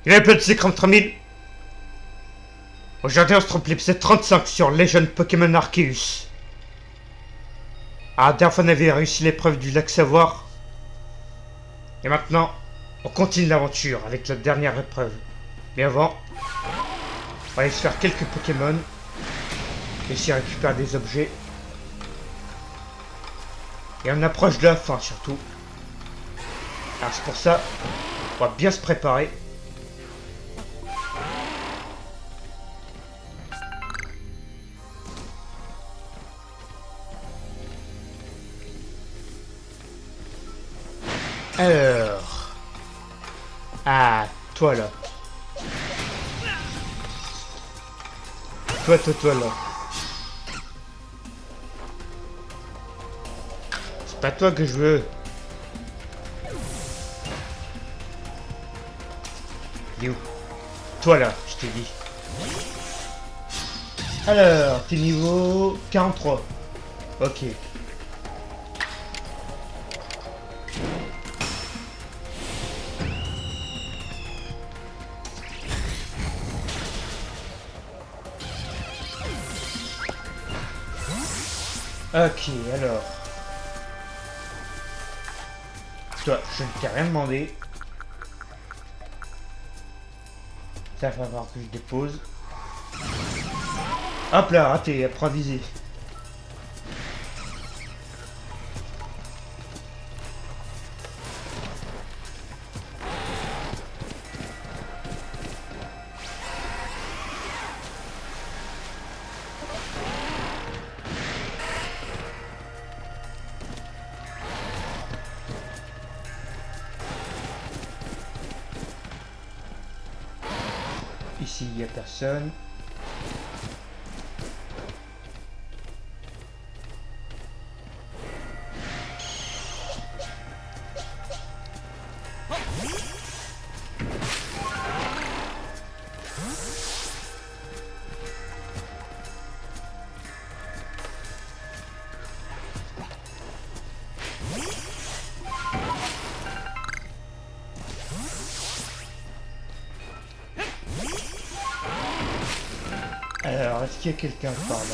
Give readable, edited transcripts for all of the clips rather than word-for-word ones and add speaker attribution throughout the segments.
Speaker 1: Il est plus de 53 000. Aujourd'hui, on se trouve l'épisode 35 sur Legend Pokémon Arceus. La dernière fois, on avait réussi l'épreuve du lac Savoir. Et maintenant, on continue l'aventure avec la dernière épreuve. Mais avant, on va aller se faire quelques Pokémon. Et essayer de récupérer des objets. Et on approche de la fin surtout. Alors c'est pour ça, on va bien se préparer. Alors... Ah, toi là. Toi là. C'est pas toi que je veux. Il est où? Toi là, je t'ai dit. Alors, t'es niveau 43. Ok. Ok, alors. Toi, je ne t'ai rien demandé. Ça va falloir que je dépose. Hop là, raté, apprends à viser. Ici, il n'y a personne. Alors, est-ce qu'il y a quelqu'un par là?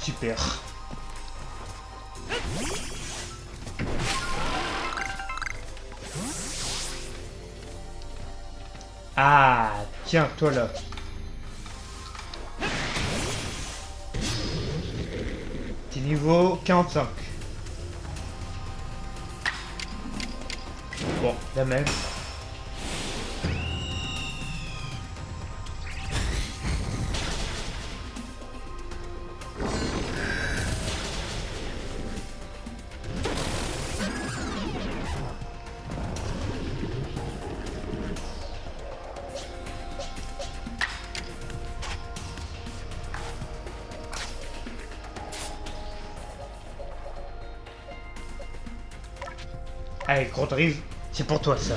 Speaker 1: Super. Ah, tiens, toi là. T'es niveau 45. Bon, la même. Allez, gros drive, c'est pour toi ça.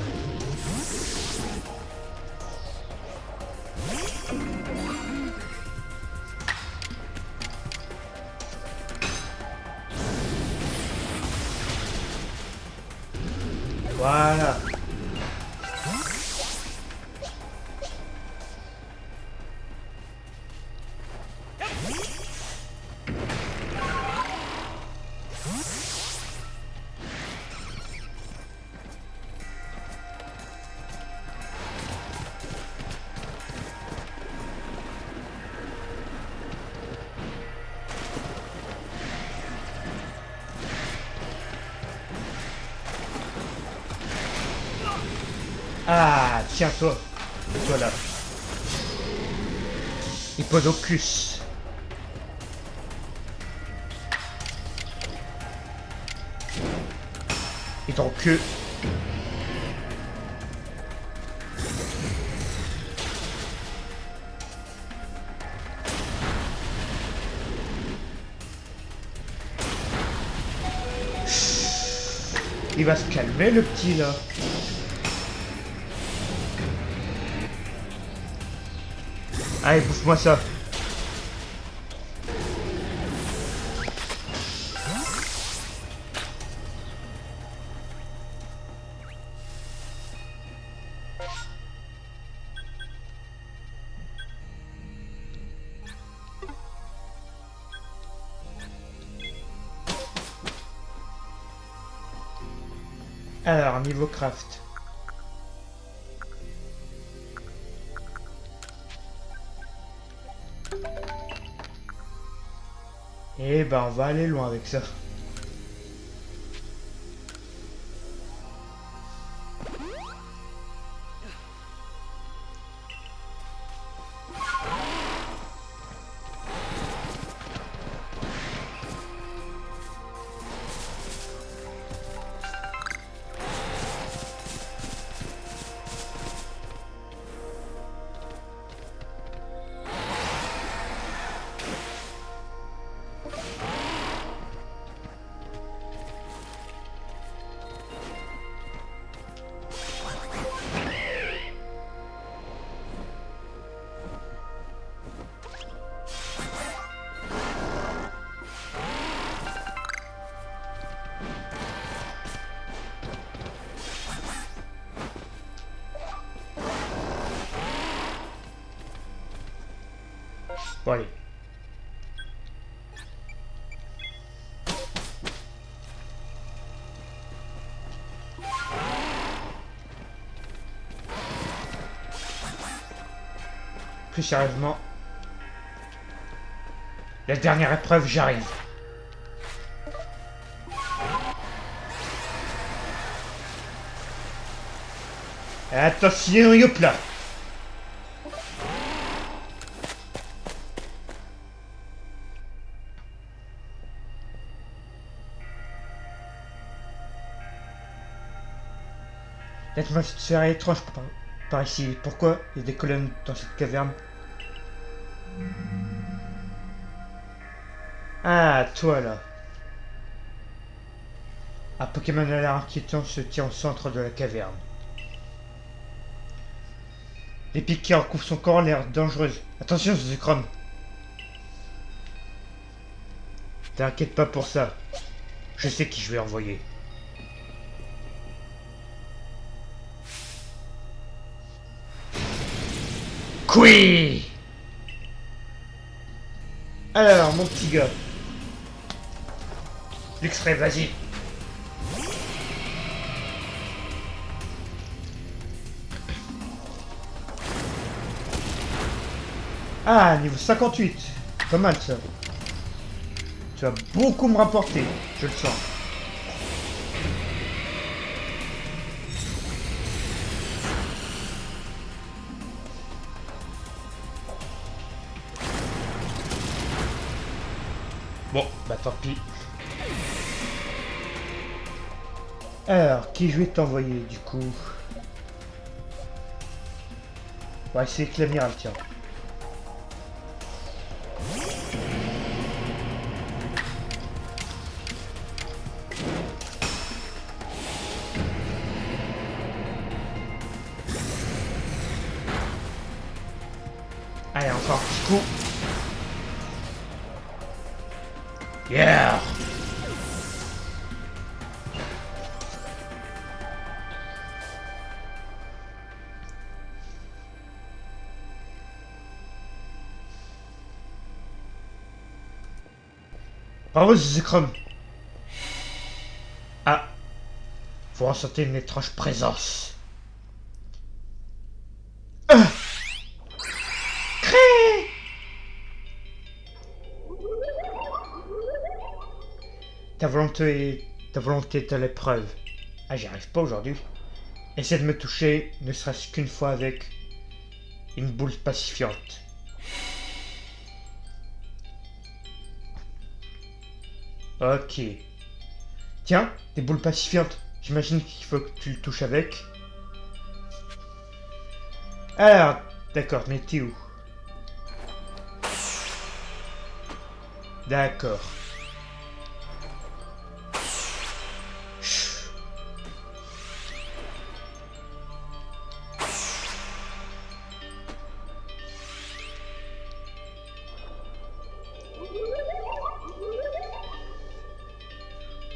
Speaker 1: Voilà. Ah, tiens toi. Toi là. Hippodocus. Et ton queue. Il va se calmer le petit là. Allez, bouffe-moi ça. Alors, niveau craft. Eh ben, on va aller loin avec ça. Bon, allez. Plus sérieusement, la dernière épreuve, j'arrive. Attention, hop là. L'atmosphère est étrange par ici. Pourquoi il y a des colonnes dans cette caverne? Ah, toi là. Un Pokémon à l'air inquiétant se tient au centre de la caverne. Les pics qui recouvrent son corps ont l'air dangereuses. Attention, Zekrom. T'inquiète pas pour ça. Je sais qui je vais envoyer. Oui. Alors, mon petit gars. L'extrait, vas-y. Ah, niveau 58. Pas mal ça. Tu vas beaucoup me rapporter, je le sens. Bon, bah tant pis. Alors, qui je vais t'envoyer du coup? On va essayer avec l'amiral, tiens. Allez, encore un petit coup. Yeah! Bravo, Zekrom. Ah, vous ressentez une étrange présence. Cré! Ta volonté est à l'épreuve. Ah, j'y arrive pas aujourd'hui. Essaie de me toucher, ne serait-ce qu'une fois avec une boule pacifiante. Ok. Tiens, des boules pacifiantes. J'imagine qu'il faut que tu le touches avec. Alors, d'accord, mais t'es où? D'accord.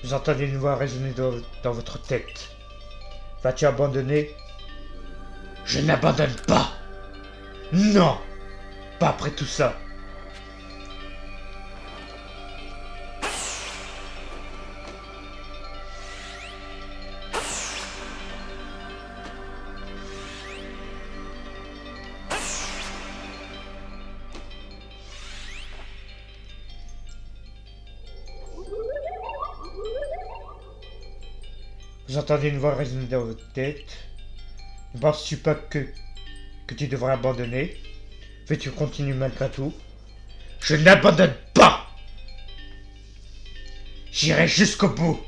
Speaker 1: Vous entendez une voix résonner dans votre tête. Vas-tu abandonner? Je n'abandonne pas. Non, pas après tout ça. Vous entendez une voix résonner dans votre tête. Ne penses-tu pas que tu devrais abandonner? Veux-tu continuer malgré tout? Je n'abandonne pas! J'irai jusqu'au bout!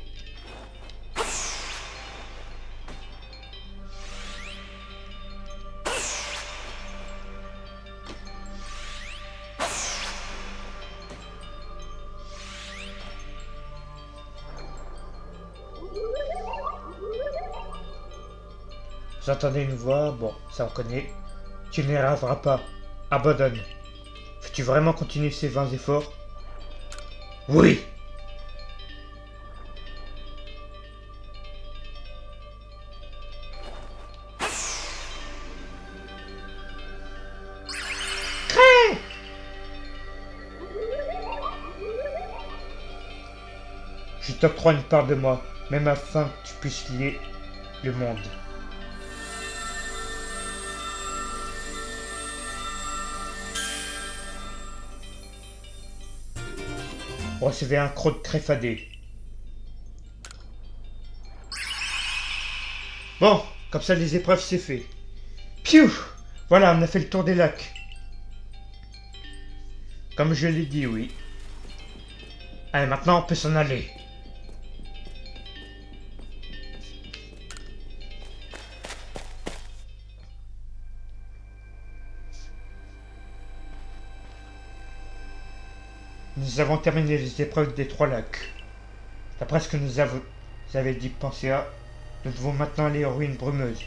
Speaker 1: Vous entendez une voix? Bon, ça on connaît. Tu n'y arriveras pas. Abandonne. Veux-tu vraiment continuer ces vains efforts? Oui! Je t'octroie une part de moi, même afin que tu puisses lier le monde. Vous recevez un croc tréfadé. Bon, comme ça les épreuves c'est fait. Piou! Voilà, on a fait le tour des lacs. Comme je l'ai dit, oui. Allez, maintenant on peut s'en aller. Nous avons terminé les épreuves des 3 lacs. D'après ce que vous avez dit penser à, nous devons maintenant aller aux ruines brumeuses.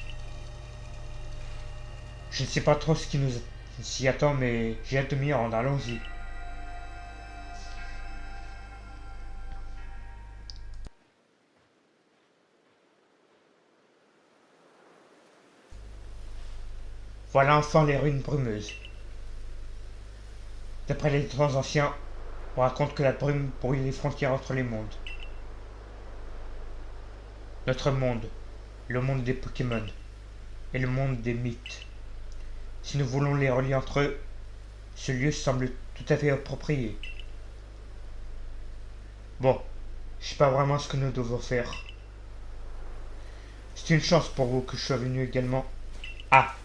Speaker 1: Je ne sais pas trop ce qui nous s'y attend, mais j'ai hâte de m'y rendre, allons-y. Voilà enfin les ruines brumeuses. D'après les temps anciens, on raconte que la brume brouille les frontières entre les mondes. Notre monde, le monde des Pokémon, et le monde des mythes. Si nous voulons les relier entre eux, ce lieu semble tout à fait approprié. Bon, je sais pas vraiment ce que nous devons faire. C'est une chance pour vous que je sois venu également. Ah!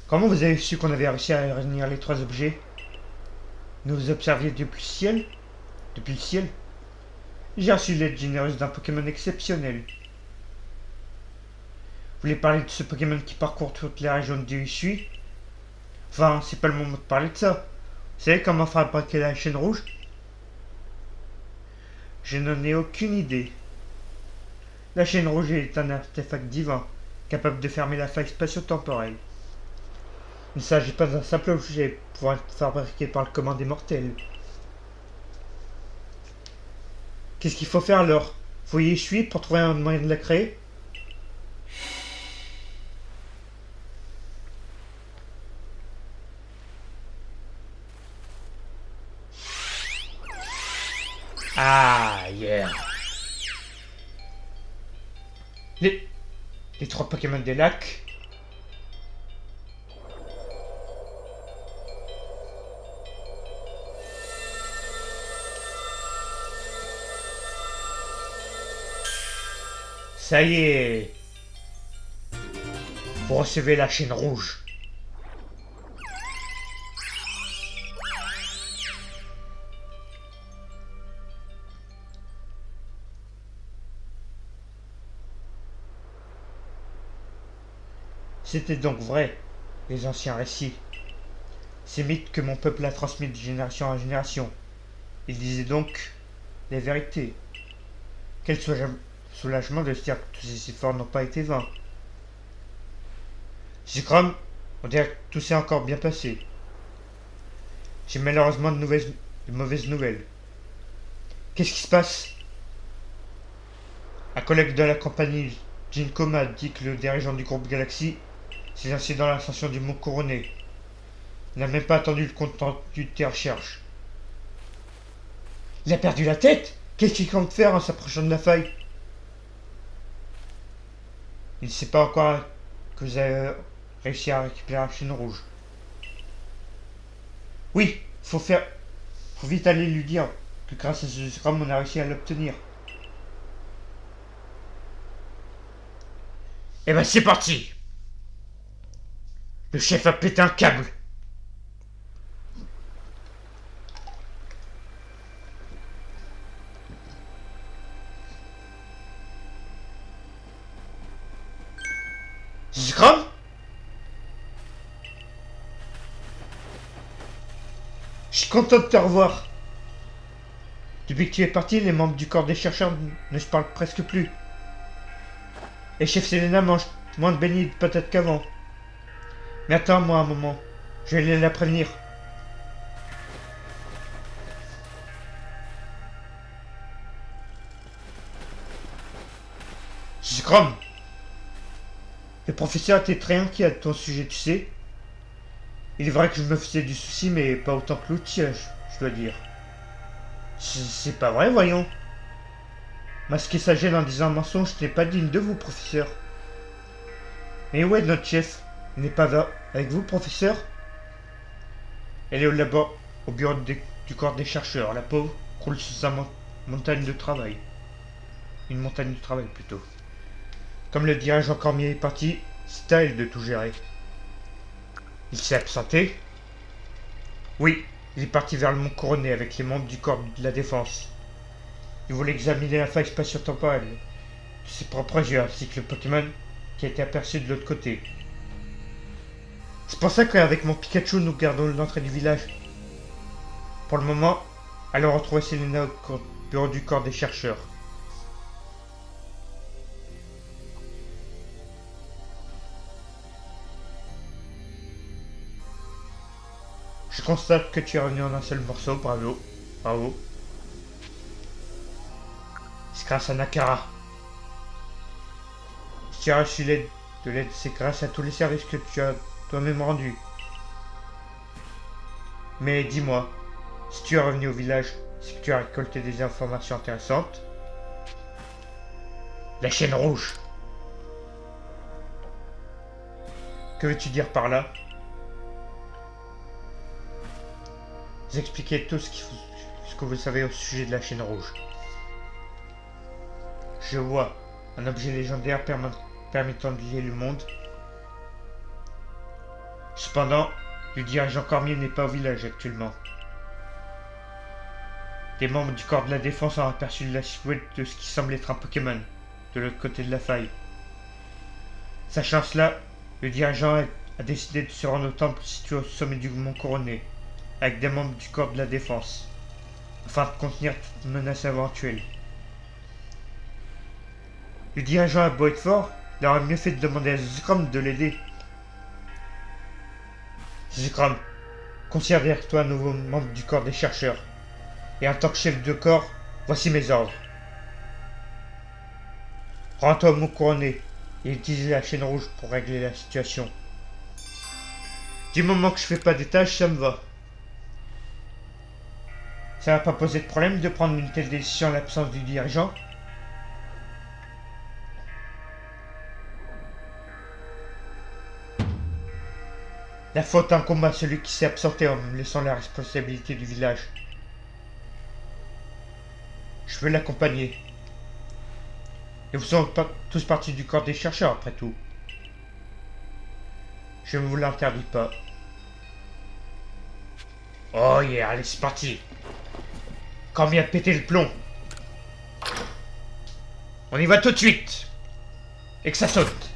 Speaker 1: Comment vous avez su qu'on avait réussi à réunir les 3 objets? Nous vous observiez depuis le ciel? Depuis le ciel? J'ai reçu l'aide généreuse d'un Pokémon exceptionnel. Vous voulez parler de ce Pokémon qui parcourt toute la région de Usui? Enfin, c'est pas le moment de parler de ça. Vous savez comment fabriquer la chaîne rouge? Je n'en ai aucune idée. La chaîne rouge est un artefact divin, capable de fermer la faille spatio-temporelle. Il ne s'agit pas d'un simple objet pouvant être fabriqué par le commun des mortels. Qu'est-ce qu'il faut faire alors? Faut y essuyer pour trouver un moyen de la créer? Ah, yeah. Les, les 3 Pokémon des lacs. Ça y est. Vous recevez la chaîne rouge. C'était donc vrai, les anciens récits. Ces mythes que mon peuple a transmis de génération en génération. Ils disaient donc les vérités. Quel soulagement de se dire que tous ces efforts n'ont pas été vains. Zikrom, on dirait que tout s'est encore bien passé. J'ai malheureusement de mauvaises nouvelles. Qu'est-ce qui se passe? Un collègue de la compagnie, Jinko, m'a dit que le dirigeant du groupe Galaxy s'est lancé dans l'ascension du mont Couronné. Il n'a même pas attendu le compte rendu de tes recherches. Il a perdu la tête? Qu'est-ce qu'il compte faire en s'approchant de la faille? Il ne sait pas encore que vous avez réussi à récupérer la chaîne rouge. Oui, faut vite aller lui dire que grâce à ce scrum, on a réussi à l'obtenir. Eh ben c'est parti! Le chef a pété un câble. Scrum? Je suis content de te revoir. Depuis que tu es parti, les membres du corps des chercheurs ne se parlent presque plus. Et chef Selena mange moins de beignets et de patates qu'avant. Mais attends-moi un moment, je vais aller la prévenir. Scrum! Le professeur était très inquiet à ton sujet, tu sais. Il est vrai que je me faisais du souci, mais pas autant que l'outil, je dois dire. C'est pas vrai, voyons. Masquer sa gêne en disant un mensonge, ce n'est pas digne de vous, professeur. Mais où est notre chef? Il n'est pas là avec vous, professeur? Elle est au bureau du corps des chercheurs. La pauvre croule sous sa montagne de travail. Une montagne de travail, plutôt. Comme le dirigeant Cormier est parti, c'est à elle de tout gérer. Il s'est absenté? Oui, il est parti vers le mont Couronné avec les membres du corps de la défense. Il voulait examiner la faille spatio-temporelle de ses propres yeux ainsi que le Pokémon qui a été aperçu de l'autre côté. C'est pour ça qu'avec mon Pikachu, nous gardons l'entrée du village. Pour le moment, allons retrouver Selena au bureau du corps des chercheurs. Je constate que tu es revenu en un seul morceau, bravo. Bravo. C'est grâce à Nakara. Si tu as reçu de l'aide, c'est grâce à tous les services que tu as toi-même rendus. Mais dis-moi, si tu es revenu au village, c'est que tu as récolté des informations intéressantes. La chaîne rouge. Que veux-tu dire par là? Vous expliquez tout ce que vous savez au sujet de la chaîne rouge. Je vois un objet légendaire permettant de lier le monde. Cependant, le dirigeant Cormier n'est pas au village actuellement. Les membres du corps de la défense ont aperçu la silhouette de ce qui semble être un Pokémon de l'autre côté de la faille. Sachant cela, le dirigeant a décidé de se rendre au temple situé au sommet du mont Couronné, avec des membres du corps de la défense, afin de contenir toute menace éventuelle. Le dirigeant a beau être fort, il aurait mieux fait de demander à Scrum de l'aider. Scrum, considère-toi un nouveau membre du corps des chercheurs. Et en tant que chef de corps, voici mes ordres. Rends-toi au mont Couronné et utilise la chaîne rouge pour régler la situation. Du moment que je fais pas des tâches, ça me va. Ça va pas poser de problème de prendre une telle décision en l'absence du dirigeant? La faute incombe à celui qui s'est absenté en me laissant la responsabilité du village. Je veux l'accompagner. Et vous sont tous partis du corps des chercheurs, après tout. Je ne vous l'interdis pas. Oh yeah, allez, c'est parti. Cormier a pété le plomb. On y va tout de suite. Et que ça saute.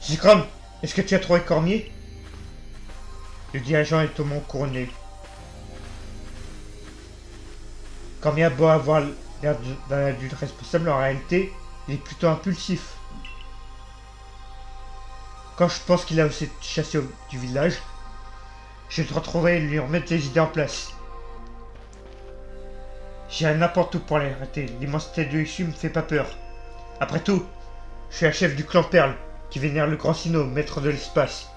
Speaker 1: Scrum, est-ce que tu as trouvé Cormier? Le dirigeant est au mont Couronné. Cormier a beau avoir l'air d'un adulte responsable, en réalité, il est plutôt impulsif. Quand je pense qu'il a osé chasser du village, je le retrouverai et lui remettre les idées en place. J'irai n'importe où pour l'arrêter. L'immensité de l'issue me fait pas peur. Après tout, je suis la chef du clan Perle, qui vénère le grand Sinnoh, maître de l'espace.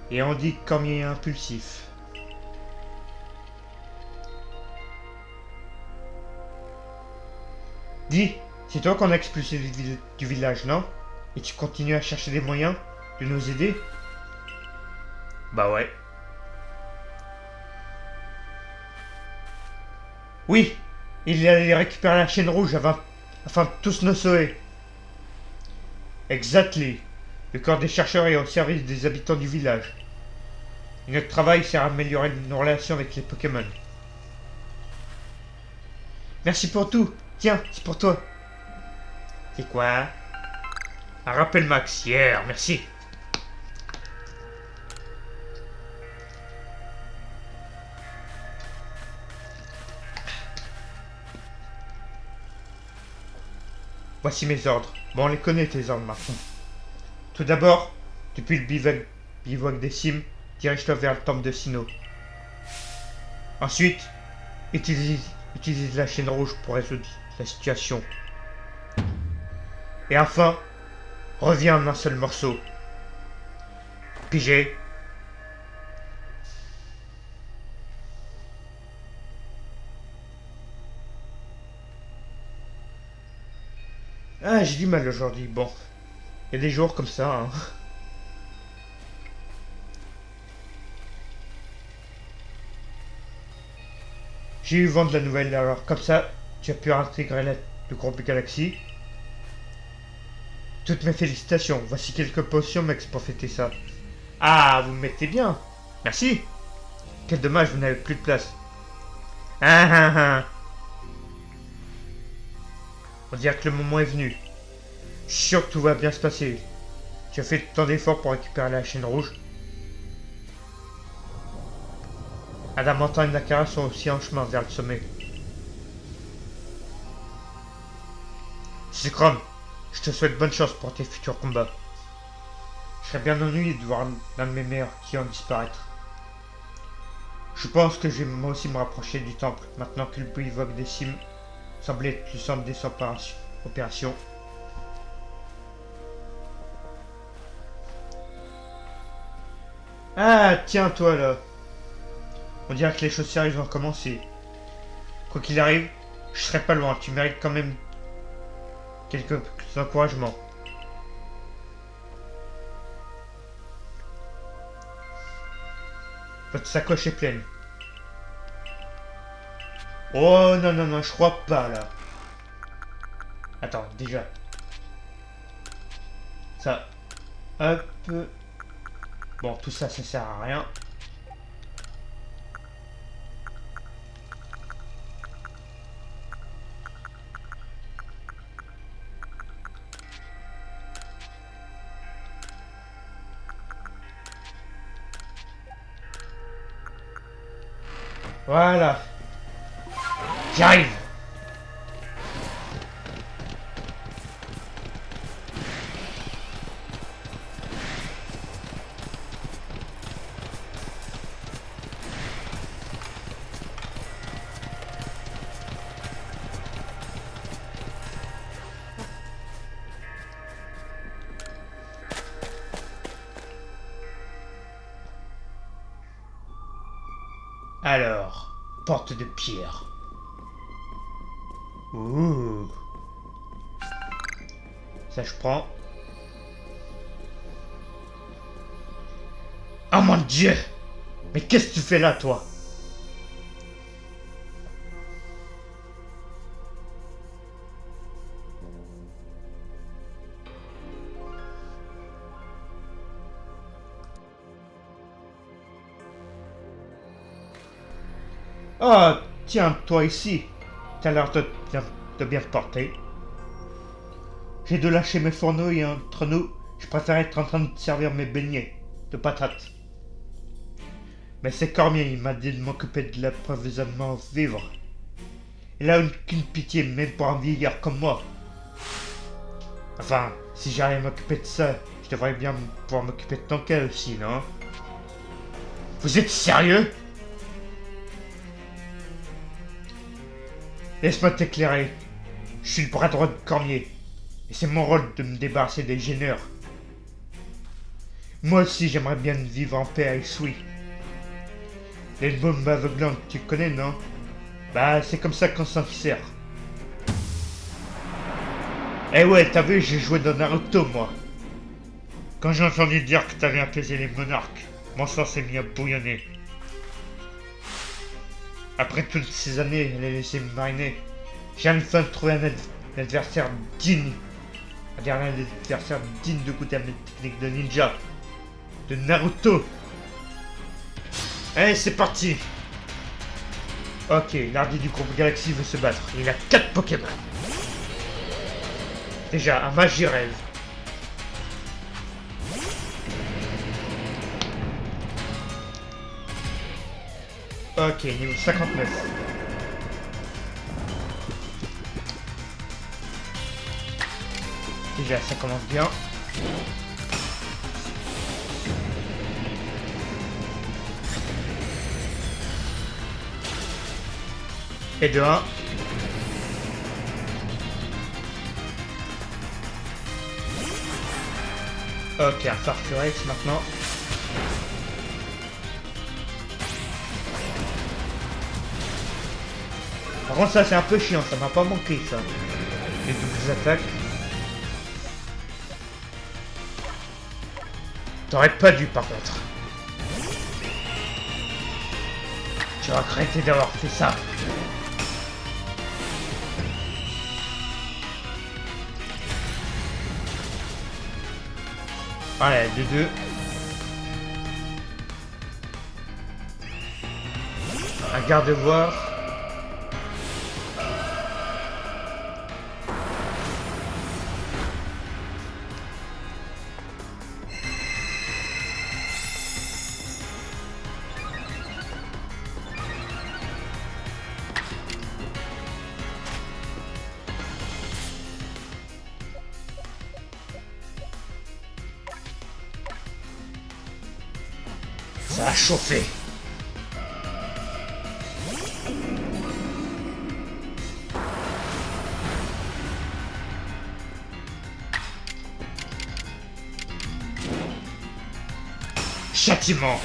Speaker 1: Et on dit que Cormier est impulsif. Dis, c'est toi qu'on a expulsé du village, non? Et tu continues à chercher des moyens de nous aider? Bah ouais. Oui, il allait récupérer la chaîne rouge afin de tous nous sauver. Exactly. Le corps des chercheurs est au service des habitants du village. Et notre travail sert à améliorer nos relations avec les Pokémon. Merci pour tout. Tiens, c'est pour toi. C'est quoi? Un rappel max. Yeah, merci. Voici mes ordres. Bon, on les connaît tes ordres maintenant. Tout d'abord, depuis le bivouac des cimes, dirige-toi vers le temple de Sinnoh. Ensuite, utilise la chaîne rouge pour résoudre la situation. Et enfin, reviens en un seul morceau. Pigé. Ah, j'ai du mal aujourd'hui. Bon, il y a des jours comme ça, hein. J'ai eu vent de la nouvelle, alors comme ça, tu as pu intégrer le groupe Galaxy. Toutes mes félicitations. Voici quelques potions, Max, pour fêter ça. Ah, vous me mettez bien. Merci. Quel dommage, vous n'avez plus de place. Ah ah ah. On dirait que le moment est venu. Je suis sûr que tout va bien se passer. Tu as fait tant d'efforts pour récupérer la chaîne rouge. Adamantin et Nakara sont aussi en chemin vers le sommet. Zekrom, je te souhaite bonne chance pour tes futurs combats. Je serais bien ennuyé de voir l'un de mes meilleurs clients disparaître. Je pense que je vais moi aussi me rapprocher du temple, maintenant que le bivouac des cimes semble être le centre des opérations. Ah, tiens, toi là. On dirait que les choses sérieuses vont commencer. Quoi qu'il arrive, je serai pas loin. Tu mérites quand même quelques encouragements. Votre sacoche est pleine. Oh non, non, non, je crois pas là. Attends, déjà. Ça. Hop. Bon, tout ça, ça sert à rien. Voilà. J'arrive. Alors, porte de pierre. Ouh. Ça je prends. Oh mon Dieu! Mais qu'est-ce que tu fais là, toi? Oh, tiens, toi ici. T'as l'air de bien te porter. J'ai dû lâcher mes fourneaux et entre nous, je préfère être en train de servir mes beignets de patates. Mais c'est Cormier, il m'a dit de m'occuper de l'approvisionnement vivre Il a aucune pitié, même pour un vieillard comme moi. Enfin, si j'arrive à m'occuper de ça, je devrais bien pouvoir m'occuper de ton cas aussi, non? Vous êtes sérieux? Laisse-moi t'éclairer. Je suis le bras droit de Cormier. Et c'est mon rôle de me débarrasser des gêneurs. Moi aussi, j'aimerais bien vivre en paix avec Sui. Les bombes aveuglantes, tu connais, non? Bah, c'est comme ça qu'on s'en sert. Eh ouais, t'as vu, j'ai joué dans Naruto, moi. Quand j'ai entendu dire que t'avais apaisé les monarques, mon sang s'est mis à bouillonner. Après toutes ces années, elle a laissé me mariner. J'ai enfin trouvé un adversaire digne. Un dernier adversaire digne de goûter à mes techniques de ninja. De Naruto. Allez, c'est parti. Ok, l'ardi du groupe Galaxy veut se battre. Il a 4 Pokémon. Déjà, un mage j'y rêve. Ok, niveau 59. Déjà, ça commence bien. Et de 1. Ok, un Farfurex maintenant. Par contre, ça c'est un peu chiant, ça m'a pas manqué ça. Les doubles attaques. T'aurais pas dû par contre. Tu vas regretter d'avoir fait ça. Allez, 2-2. Un garde-voir. Ça a chauffé. Châtiment.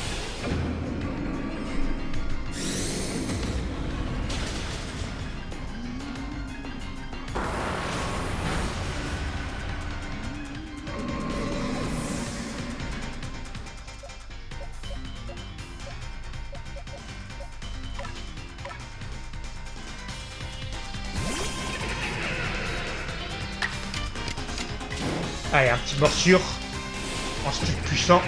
Speaker 1: Allez, un petit morsure. En style puissant.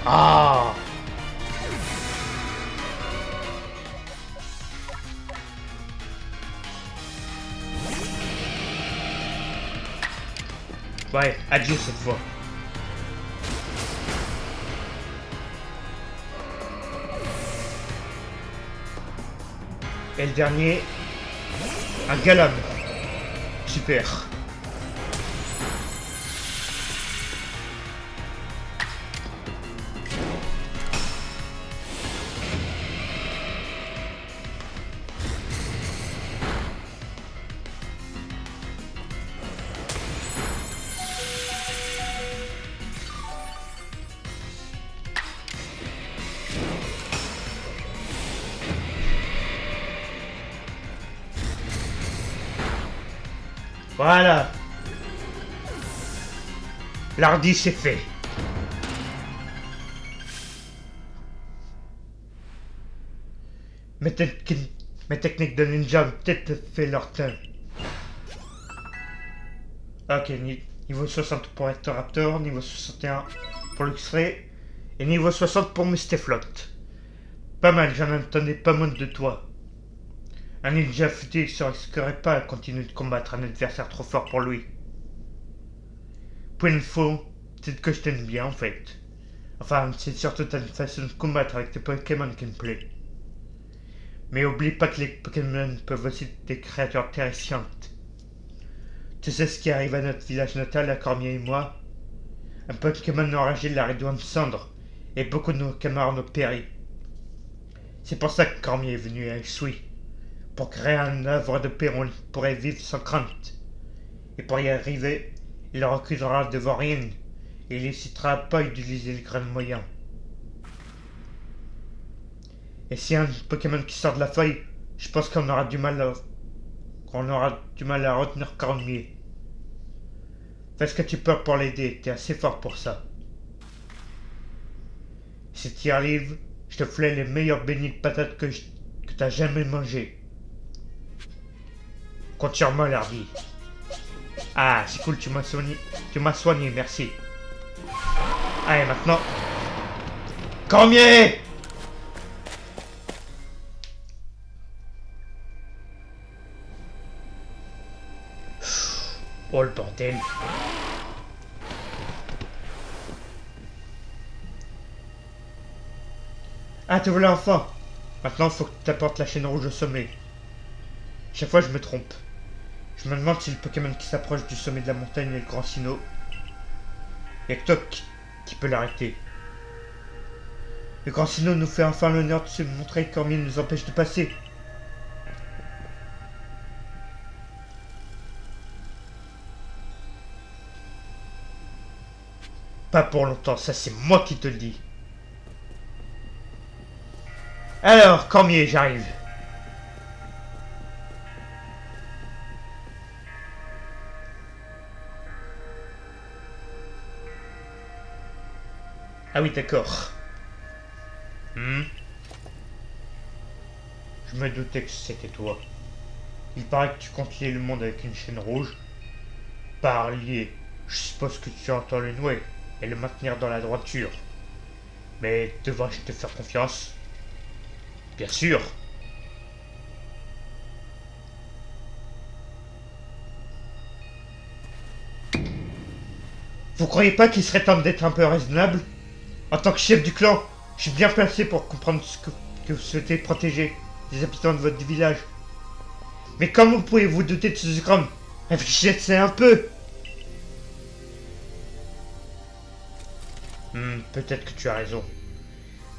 Speaker 1: Ah! Ouais, adieu cette fois. Et le dernier, un Galam. Super. Voilà. L'ardi c'est fait. Mes techniques de ninja ont peut-être fait leur teint. Ok, niveau 60 pour Ectoraptor, niveau 61 pour Luxray, et niveau 60 pour Mustaflot. Pas mal, j'en entendais pas moins de toi. Un ninja futé se risquerait pas à continuer de combattre un adversaire trop fort pour lui. Pour une fois, peut-être que je t'aime bien en fait. Enfin, c'est surtout ta façon de combattre avec tes Pokémon qui me plaît. Mais oublie pas que les Pokémon peuvent aussi être des créatures terrifiantes. Tu sais ce qui arrive à notre village natal, à Cormier et moi? Un Pokémon enragé l'a réduit en cendres, et beaucoup de nos camarades ont péri. C'est pour ça que Cormier est venu à Isui, pour créer un œuvre de paix où on pourrait vivre sans crainte. Et pour y arriver, il reculera devant rien, et il n'hésitera pas à utiliser les grands moyens. Et si un Pokémon qui sort de la feuille, je pense qu'on aura du mal à retenir Cormier. Fais ce que tu peux pour l'aider, t'es assez fort pour ça. Si tu y arrives, je te ferai les meilleurs beignets de patates que t'as jamais mangé. Compte sur moi, Lardy. Ah, c'est cool, tu m'as soigné, merci. Allez, maintenant. Cormier! Oh le bordel. Ah, te voilà enfin. Maintenant, faut que tu apportes la chaîne rouge au sommet. Chaque fois, je me trompe. Je me demande si le Pokémon qui s'approche du sommet de la montagne est le Grand Sinnoh. Y'a que toi qui peut l'arrêter. Le Grand Sinnoh nous fait enfin l'honneur de se montrer que Cormier nous empêche de passer. Pas pour longtemps, ça c'est moi qui te le dis. Alors, Cormier, j'arrive. Ah oui, d'accord. Je me doutais que c'était toi. Il paraît que tu comptes lier le monde avec une chaîne rouge. Par lier, je suppose que tu entends le nouer et le maintenir dans la droiture. Mais devrais-je te faire confiance? Bien sûr. Vous croyez pas qu'il serait temps d'être un peu raisonnable? En tant que chef du clan, je suis bien placé pour comprendre ce que vous souhaitez protéger des habitants de votre village. Mais comment pouvez-vous douter de ce Zekrom? Réfléchissez un peu. Peut-être que tu as raison.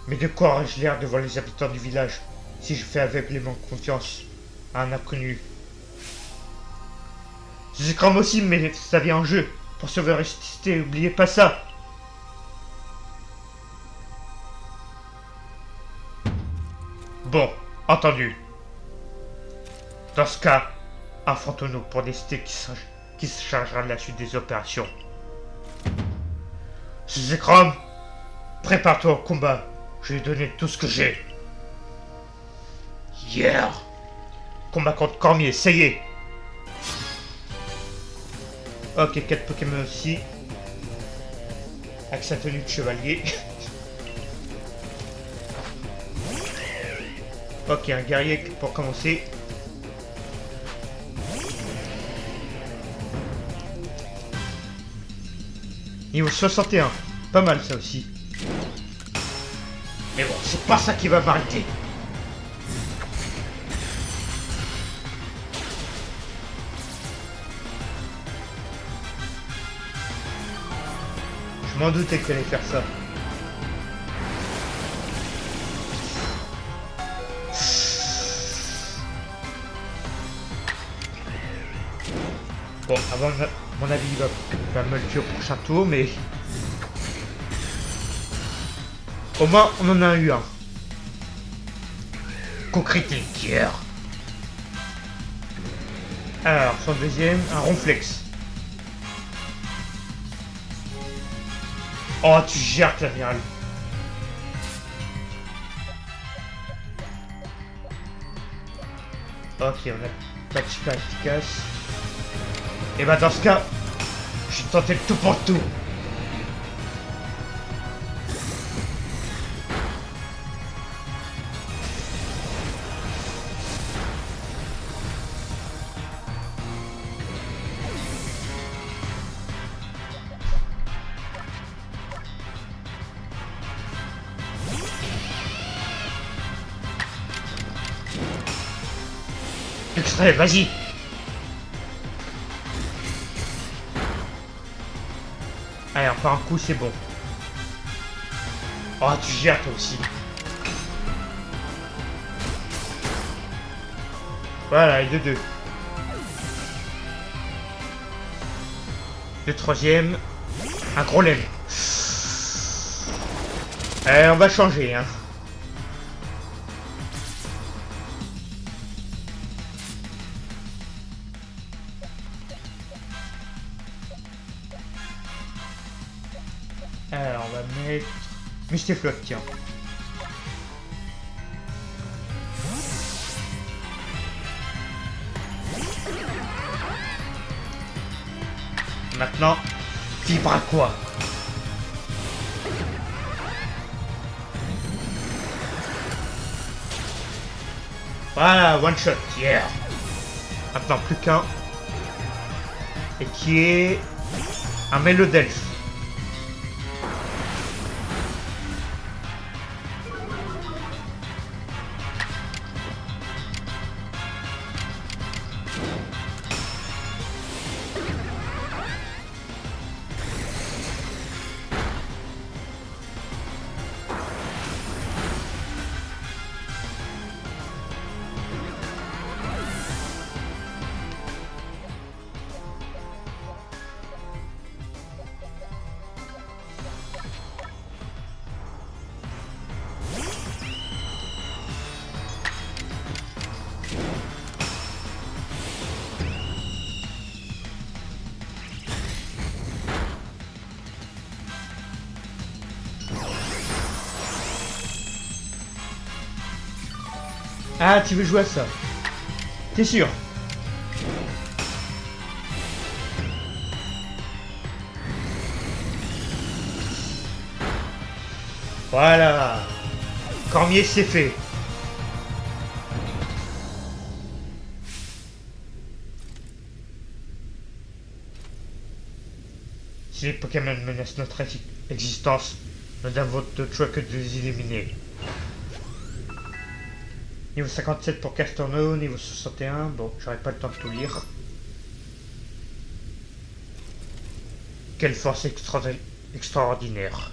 Speaker 1: Mais de quoi aurais-je l'air devant les habitants du village si je fais aveuglément confiance à un inconnu? Zekrom aussi met sa vie en jeu pour sauver Rusticité, n'oubliez pas ça. Bon, entendu. Dans ce cas, affrontons-nous pour décider qui se chargera de la suite des opérations. Zekrom, prépare-toi au combat. Je vais donner tout ce que j'ai. Yeah! Combat contre Cormier, ça y est. Ok, 4 Pokémon aussi. Avec sa tenue de chevalier. Ok, un guerrier pour commencer. Niveau 61. Pas mal ça aussi. Mais bon, c'est pas ça qui va m'arrêter. Je m'en doutais que t'allais faire ça. Bon, avant mon avis, il va me le tuer au prochain tour, mais... Au moins, on en a eu un. Concrétique. Alors, son deuxième, un ronflex. Oh, tu gères l'amiral. Ok, on a pas de super efficace. Et bah dans ce cas, je vais tenter le tout pour le tout. Extrait, vas-y. Allez, encore un coup, c'est bon. Oh, tu gères toi aussi. Voilà, et de deux. Le troisième. Un gros lemme. Allez, on va changer, hein. Alors, on va mettre... Mustéflotte, tiens. Maintenant, fibre à quoi? Voilà, one shot, yeah. Maintenant, plus qu'un. Et qui est... un Mélodelphe. Ah, tu veux jouer à ça? T'es sûr? Voilà. Cormier, c'est fait. Si les Pokémon menacent notre existence, nous n'avons d'autre choix que de les éliminer. Niveau 57 pour Castorno, niveau 61, bon, j'aurais pas le temps de tout lire. Quelle force extraordinaire.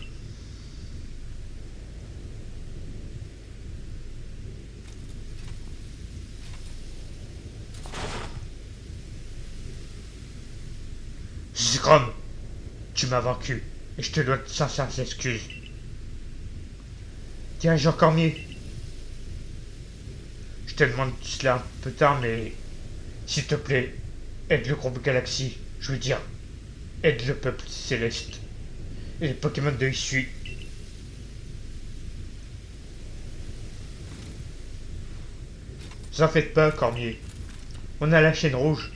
Speaker 1: Zgrom, tu m'as vaincu, et je te dois de sincères excuses. Tiens, Jean Cormier. Je te demande cela un peu tard, mais s'il te plaît, aide le groupe Galaxy. Je veux dire, aide le peuple céleste et les Pokémon de Issue. Vous en faites pas, Cormier. On a la chaîne rouge.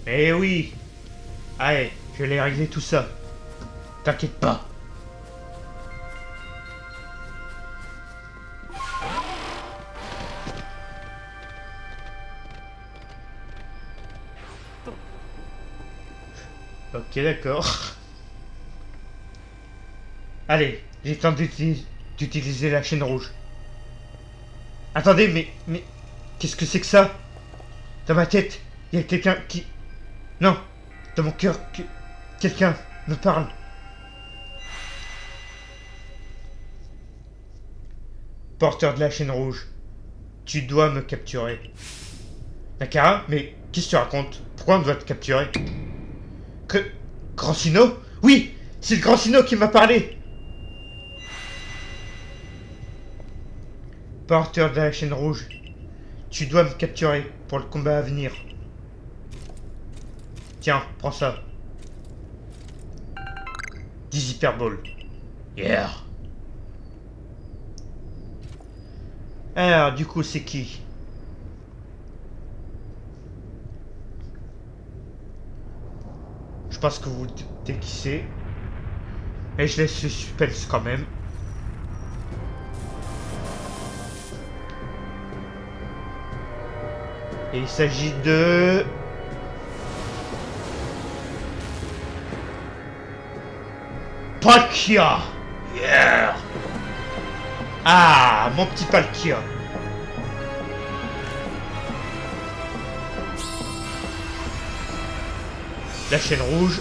Speaker 1: Eh oui. Allez, je vais régler tout ça. T'inquiète pas. Ok, d'accord. Allez, j'ai le temps d'utiliser la chaîne rouge. Attendez, mais... Qu'est-ce que c'est que ça? Dans ma tête, il y a quelqu'un qui... Non, dans mon cœur, quelqu'un me parle. Porteur de la chaîne rouge, tu dois me capturer. Nakara, mais qu'est-ce que tu racontes? Pourquoi on doit te capturer? Grand Sino? Oui, c'est le Grand Sino qui m'a parlé. Porteur de la chaîne rouge, tu dois me capturer pour le combat à venir. Tiens, prends ça. 10 hyperballs. Yeah. Alors, du coup, c'est qui? Je pense que vous doutez qui c'est. Et je laisse le suspense quand même. Et il s'agit de... Palkia! Yeah! Ah, mon petit Palkia! La chaîne rouge.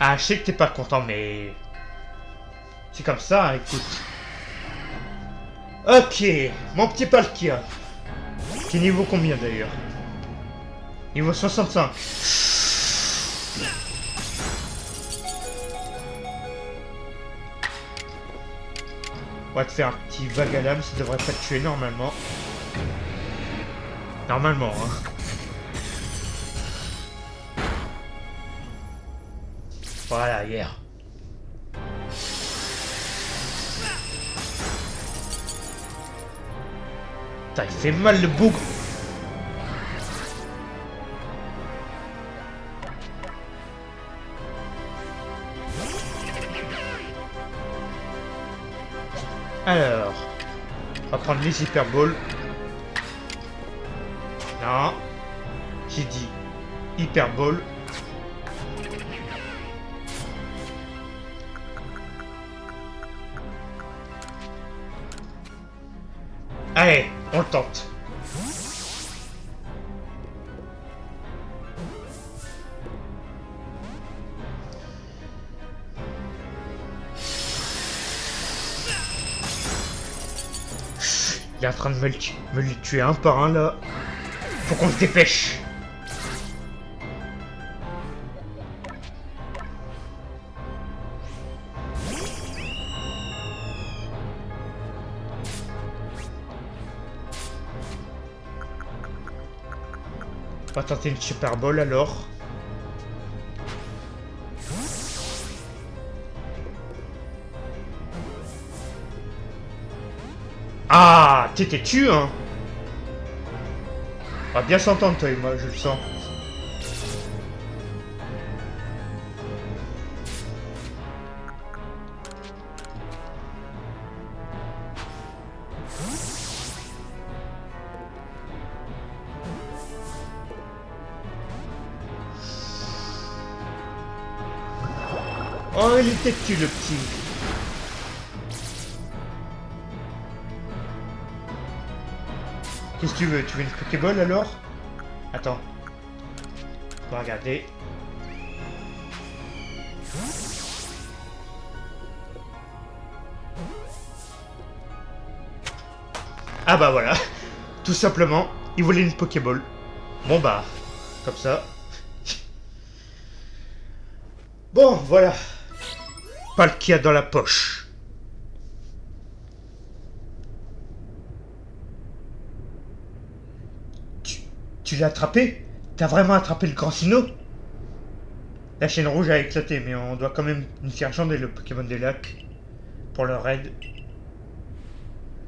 Speaker 1: Ah, je sais que t'es pas content, mais... C'est comme ça, hein, écoute. Ok, mon petit Palkia. Qui niveau combien d'ailleurs? Niveau 65. On va te faire un petit vague à l'âme, ça devrait pas te tuer normalement. Normalement, hein. Voilà, hier. Putain, il fait mal le bougre. Alors, on va prendre les hyperballs. Non, j'ai dit hyperball. Allez, on le tente. Il est en train de me le tuer un par un là. Faut qu'on se dépêche. On va tenter une Super Bowl alors. Ah, t'étais tu, hein. On va bien s'entendre toi et moi, je le sens. Oh, il était tu le petit. Qu'est-ce que tu veux? Tu veux une Pokéball alors? Attends. On va regarder. Ah bah voilà. Tout simplement, il voulait une Pokéball. Bon bah, comme ça. Bon, voilà. Palkia dans la poche. Tu l'as attrapé? T'as vraiment attrapé le grand Sinnoh? La chaîne rouge a éclaté, mais on doit quand même nous faire changer le Pokémon des lacs pour le raid.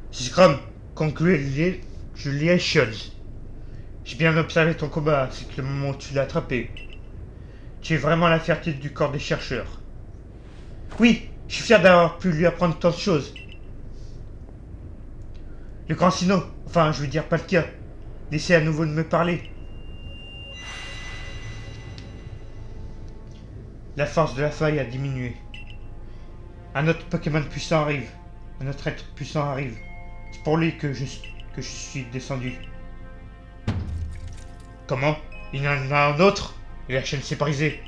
Speaker 1: Scrum, congratulations. J'ai bien observé ton combat, c'est que le moment où tu l'as attrapé. Tu es vraiment la fierté du corps des chercheurs. Oui, je suis fier d'avoir pu lui apprendre tant de choses. Le grand Sinnoh, enfin je veux dire Palkia, essaie à nouveau de me parler. La force de la faille a diminué. Un autre Pokémon puissant arrive. Un autre être puissant arrive. C'est pour lui que je suis descendu. Comment? Il y en a un autre? Et la chaîne s'est brisée.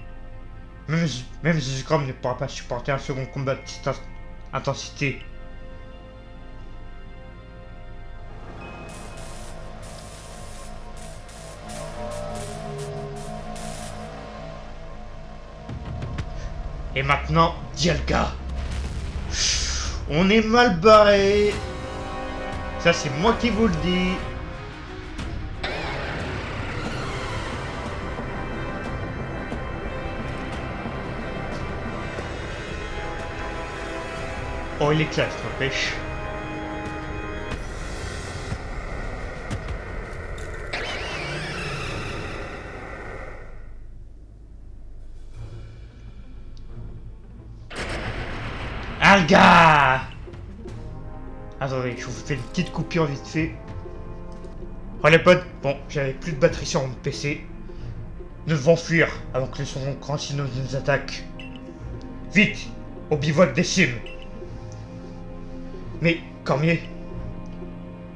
Speaker 1: Même Scrum ne pourra pas supporter un second combat de cette intensité. Et maintenant, Dialga. On est mal barré. Ça, c'est moi qui vous le dis. Oh, il est classe, n'empêche. Alga! Attendez, je vous fais une petite coupure vite fait. Oh les potes, bon, j'avais plus de batterie sur mon PC. Nous devons fuir avant que le son grand sino nous attaque. Vite, au bivouac des cimes. Mais, Cormier,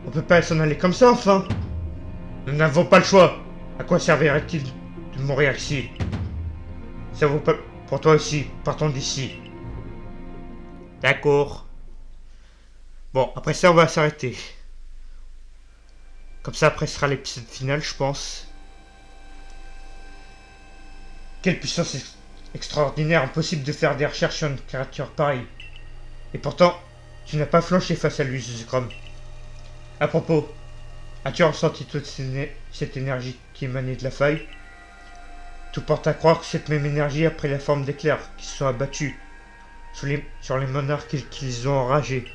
Speaker 1: on peut pas s'en aller comme ça enfin. Nous n'avons pas le choix. À quoi servirait-il de mourir ici? Ça vaut pas pour toi aussi, partons d'ici. D'accord. Bon, après ça, on va s'arrêter. Comme ça, après, ce sera l'épisode final, je pense. Quelle puissance extraordinaire, impossible de faire des recherches sur une créature pareille. Et pourtant, tu n'as pas flanché face à lui, Zuzukrom. À propos, as-tu ressenti toute cette énergie qui émanait de la faille? Tout porte à croire que cette même énergie a pris la forme d'éclairs qui se sont abattus sur les monarques qui les ont enragés.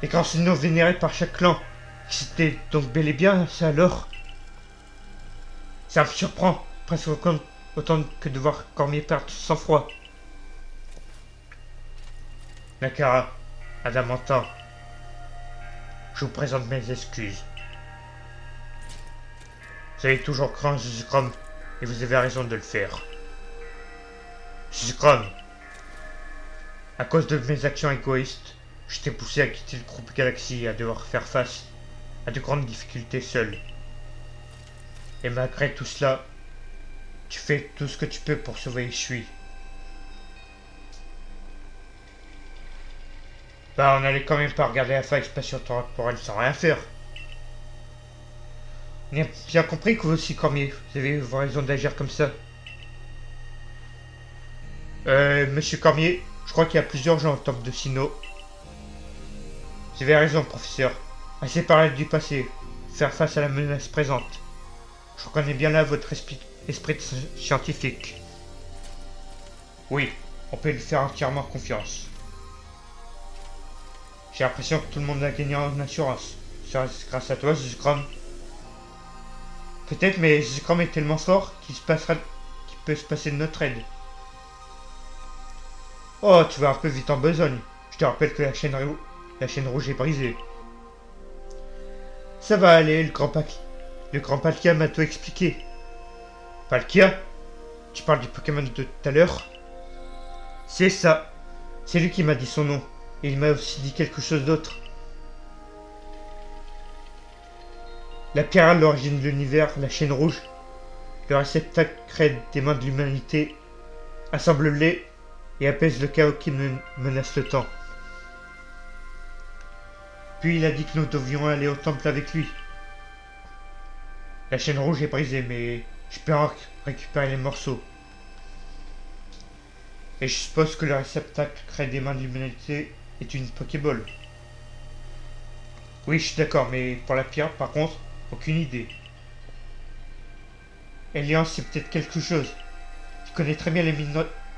Speaker 1: Les grands signaux vénérés par chaque clan, c'était donc bel et bien ça alors? Ça me surprend, presque autant que de voir Cormier perdre sans froid. Nakara, Adamantin, je vous présente mes excuses. Vous avez toujours cru en Zuzukrom, et vous avez raison de le faire. Zuzukrom, à cause de mes actions égoïstes, je t'ai poussé à quitter le groupe Galaxy et à devoir faire face à de grandes difficultés seul. Et malgré tout cela, tu fais tout ce que tu peux pour sauver Ishui. Bah, on n'allait quand même pas regarder la faille spatio-temporelle sans rien faire. On a bien compris que vous aussi, Cormier, vous avez vos raisons d'agir comme ça. Monsieur Cormier, je crois qu'il y a plusieurs gens au temple de Sinnoh. Vous avez raison, professeur. Assez parlé du passé, faire face à la menace présente. Je reconnais bien là votre esprit scientifique. Oui, on peut lui faire entièrement confiance. J'ai l'impression que tout le monde a gagné en assurance. Serait-ce grâce à toi, Zuzukrom? Peut-être, mais Zuzukrom est tellement fort qu'il peut se passer de notre aide. Oh, tu vas un peu vite en besogne. Je te rappelle que la chaîne rouge est brisée. Ça va aller, le grand Palkia m'a tout expliqué. Palkia? Tu parles du Pokémon de tout à l'heure? C'est ça. C'est lui qui m'a dit son nom. Et il m'a aussi dit quelque chose d'autre. La pierre à l'origine de l'univers, la chaîne rouge, le réceptacle crée des mains de l'humanité, assemble-les et apaise le chaos qui menace le temps. Puis il a dit que nous devions aller au temple avec lui. La chaîne rouge est brisée, mais je peux en récupérer les morceaux. Et je suppose que le réceptacle créé des mains de l'humanité est une Pokéball. Oui, je suis d'accord, mais pour la pierre, par contre, aucune idée. Elian, c'est peut-être quelque chose. Il connaît très bien les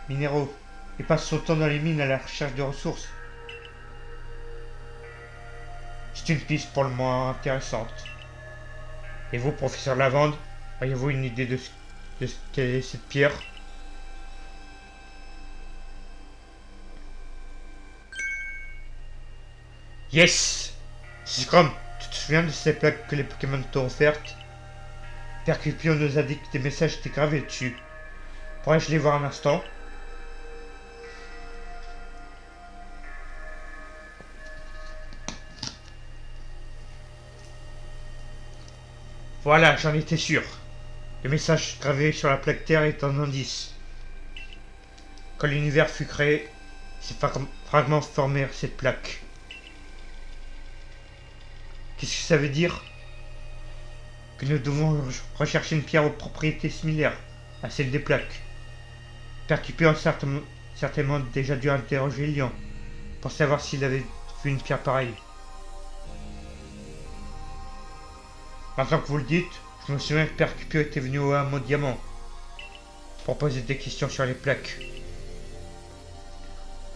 Speaker 1: minéraux et passe son temps dans les mines à la recherche de ressources. C'est une piste pour le moins intéressante. Et vous, professeur Lavande, auriez-vous une idée de ce qu'est cette pierre? Yes! Scrum, tu te souviens de ces plaques que les Pokémon t'ont offertes? Percupio nous a dit que des messages étaient gravés dessus. Pourrais-je les voir un instant? Voilà, j'en étais sûr. Le message gravé sur la plaque Terre est un indice. Quand l'univers fut créé, ces fragments formèrent cette plaque. Qu'est-ce que ça veut dire? Que nous devons rechercher une pierre aux propriétés similaires à celles des plaques. Percupé a certainement déjà dû interroger Lian pour savoir s'il avait vu une pierre pareille. Maintenant que vous le dites, je me souviens que Percupio était venu au hameau Diamant pour poser des questions sur les plaques.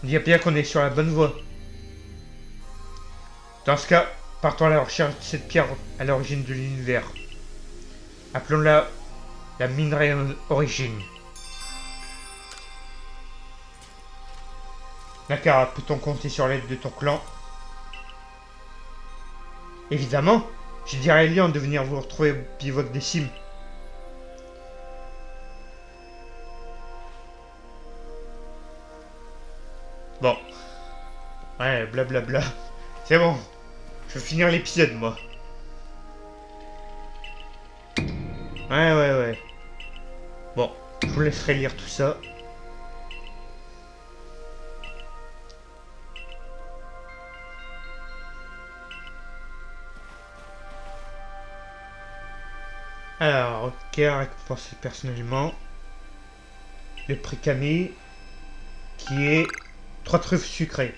Speaker 1: On dit bien qu'on est sur la bonne voie. Dans ce cas, partons à la recherche de cette pierre à l'origine de l'univers. Appelons-la la minerai origine. Nakara, peut-on compter sur l'aide de ton clan? Évidemment, je dirais à Lian de venir vous retrouver au bivouac des cimes. Bon. Ouais, blablabla. C'est bon. Je veux finir l'épisode, moi. Ouais. Bon, je vous laisserai lire tout ça. Alors, ok, récompensé personnellement. Le prix Camille, qui est 3 truffes sucrées.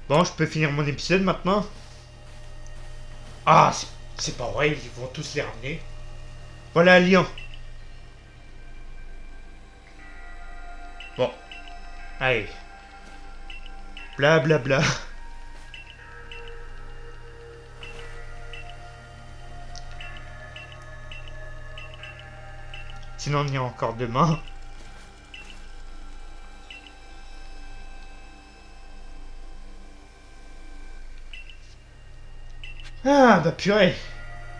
Speaker 1: Bon, je peux finir mon épisode maintenant. Ah, c'est pas vrai, ils vont tous les ramener. Voilà, Lian. Bon, allez. Blablabla. Sinon, on ira encore demain. Ah, bah purée.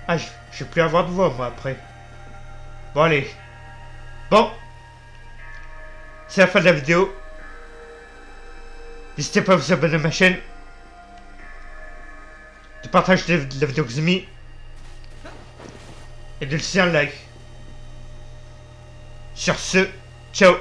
Speaker 1: Ah, je vais plus avoir de voix, moi, après. Bon, allez. Bon. C'est la fin de la vidéo. N'hésitez pas à vous abonner à ma chaîne. De partager la vidéo que vous avez mis. Et de laisser un like. Sur ce, ciao.